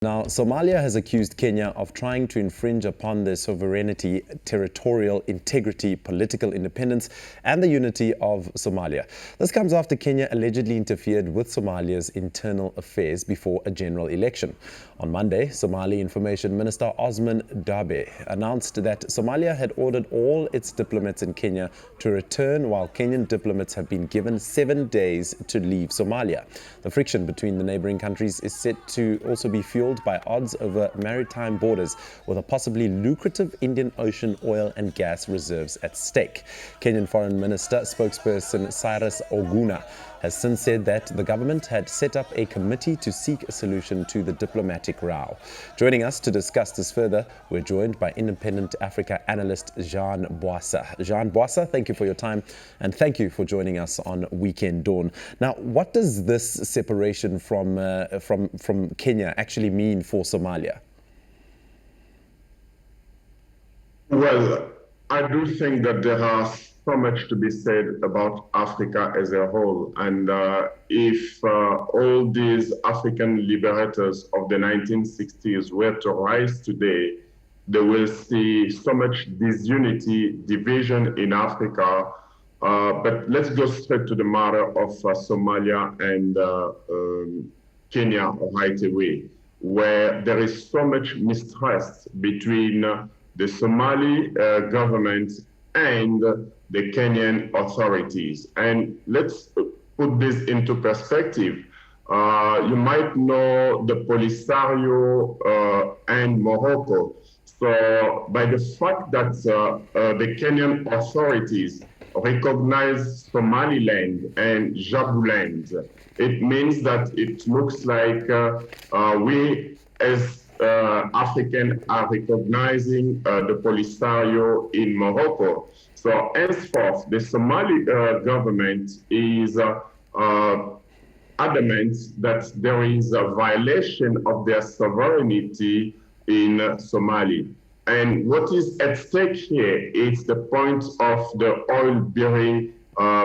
Now, Somalia has accused Kenya of trying to infringe upon their sovereignty, territorial integrity, political independence, and the unity of Somalia. This comes after Kenya allegedly interfered with Somalia's internal affairs before a general election. On Monday, Somali Information Minister Osman Dabe announced that Somalia had ordered all its diplomats in Kenya to return, while Kenyan diplomats have been given 7 days to leave Somalia. The friction between the neighboring countries is set to also be fueled by odds over maritime borders, with a possibly lucrative Indian Ocean oil and gas reserves at stake. Kenyan Foreign Minister spokesperson Cyrus Oguna has since said that the government had set up a committee to seek a solution to the diplomatic row. Joining us to discuss this further, we're joined by independent Africa analyst Jean Bwasa. Jean Bwasa, thank you for your time and thank you for joining us on Weekend Dawn. Now, what does this separation from Kenya actually mean for Somalia? Well, I do think that there are so much to be said about Africa as a whole. And if all these African liberators of the 1960s were to rise today, they will see so much disunity, division in Africa. But let's go straight to the matter of Somalia and Kenya right away, where there is so much mistrust between the Somali government and the Kenyan authorities. And let's put this into perspective. You might know the Polisario and Morocco. So by the fact that the Kenyan authorities recognize Somaliland and Jabuland, it means that it looks like we as African are recognizing the Polisario in Morocco. So henceforth, the Somali government is adamant that there is a violation of their sovereignty in Somalia. And what is at stake here is the point of the oil-bearing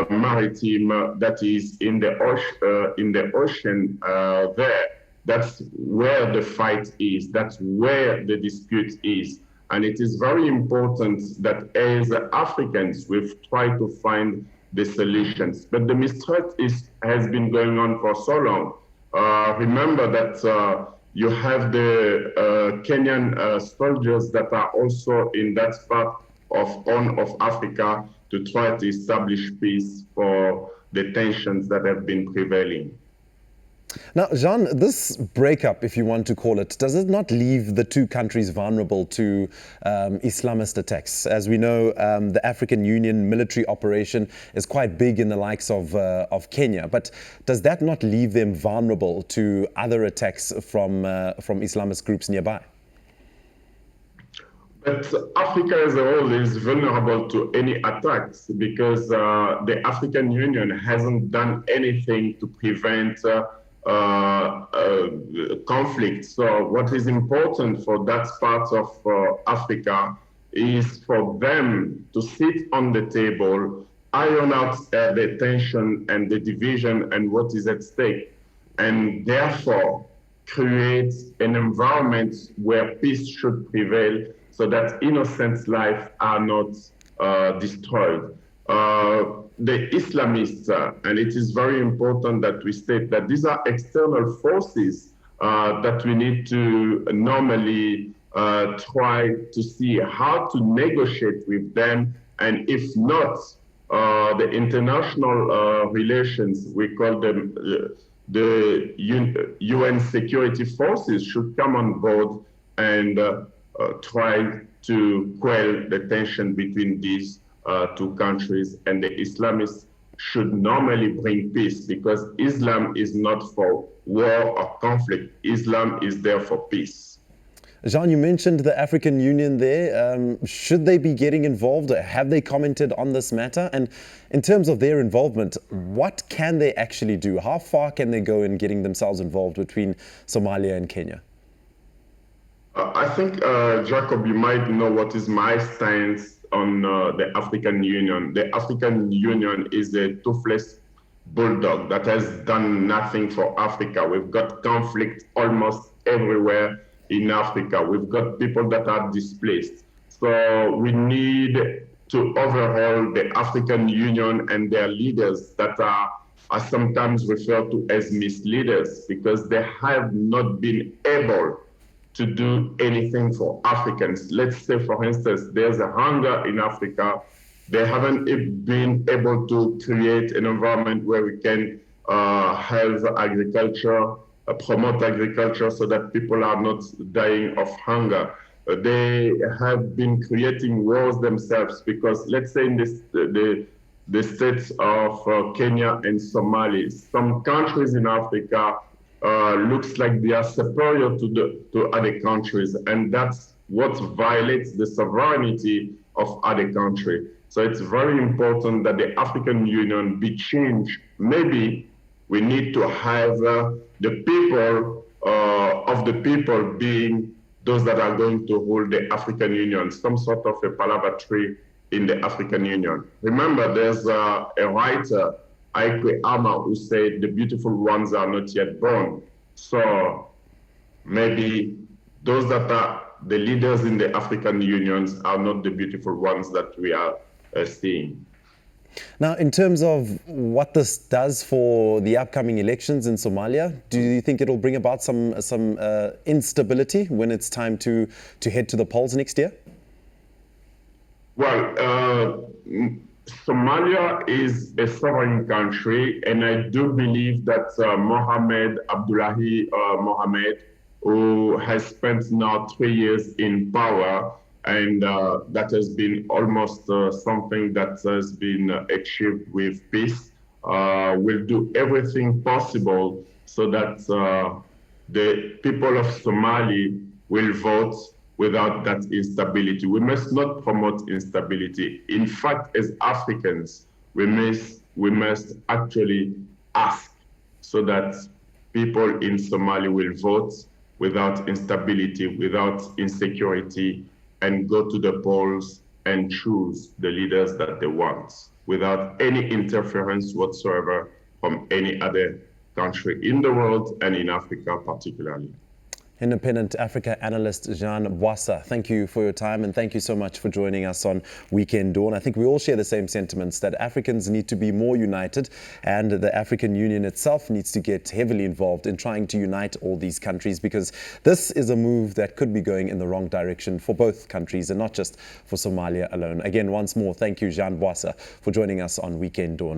maritime that is in the ocean there. That's where the fight is. That's where the dispute is. And it is very important that as Africans, we've tried to find the solutions. But the mistrust has been going on for so long. Remember that you have the Kenyan soldiers that are also in that part of Africa to try to establish peace for the tensions that have been prevailing. Now, Jean, this breakup, if you want to call it, does it not leave the two countries vulnerable to Islamist attacks? As we know, the African Union military operation is quite big in the likes of Kenya, but does that not leave them vulnerable to other attacks from Islamist groups nearby? But Africa as a whole is vulnerable to any attacks because the African Union hasn't done anything to prevent conflict. So what is important for that part of Africa is for them to sit on the table, iron out the tension and the division and what is at stake, and therefore create an environment where peace should prevail so that innocent lives are not destroyed. The Islamists, and it is very important that we state that these are external forces that we need to normally try to see how to negotiate with them, and if not, the international relations, we call them the UN security forces, should come on board and try to quell the tension between these two countries, and the Islamists should normally bring peace because Islam is not for war or conflict. Islam is there for peace. Jean, you mentioned the African Union there. Should they be getting involved? Have they commented on this matter? And in terms of their involvement, what can they actually do? How far can they go in getting themselves involved between Somalia and Kenya? I think, Jacob, you might know what is my stance on the African Union. The African Union is a toothless bulldog that has done nothing for Africa. We've got conflict almost everywhere in Africa. We've got people that are displaced. So we need to overhaul the African Union and their leaders that are sometimes referred to as misleaders, because they have not been able to do anything for Africans. Let's say, for instance, there's a hunger in Africa. They haven't been able to create an environment where we can have agriculture, promote agriculture so that people are not dying of hunger. They have been creating wars themselves, because let's say in the states of Kenya and Somalia, some countries in Africa looks like they are superior to other countries, and that's what violates the sovereignty of other countries. So it's very important that the African Union be changed. Maybe we need to have the people of the people being those that are going to hold the African Union, some sort of a parliamentary in the African Union. Remember, there's a writer, Ike Ama, who said the beautiful ones are not yet born. So maybe those that are the leaders in the African unions are not the beautiful ones that we are seeing. Now, in terms of what this does for the upcoming elections in Somalia, do you think it'll bring about some instability when it's time to head to the polls next year? Well, Somalia is a sovereign country, and I do believe that Mohamed Abdullahi Mohamed, who has spent now 3 years in power, and that has been almost something that has been achieved with peace, will do everything possible so that the people of Somalia will vote without that instability. We must not promote instability. In fact, as Africans, we must actually ask so that people in Somalia will vote without instability, without insecurity, and go to the polls and choose the leaders that they want without any interference whatsoever from any other country in the world and in Africa particularly. Independent Africa analyst Jean Bwasa, thank you for your time, and thank you so much for joining us on Weekend Dawn. I think we all share the same sentiments that Africans need to be more united, and the African Union itself needs to get heavily involved in trying to unite all these countries, because this is a move that could be going in the wrong direction for both countries and not just for Somalia alone. Again, once more, thank you, Jean Bwasa, for joining us on Weekend Dawn.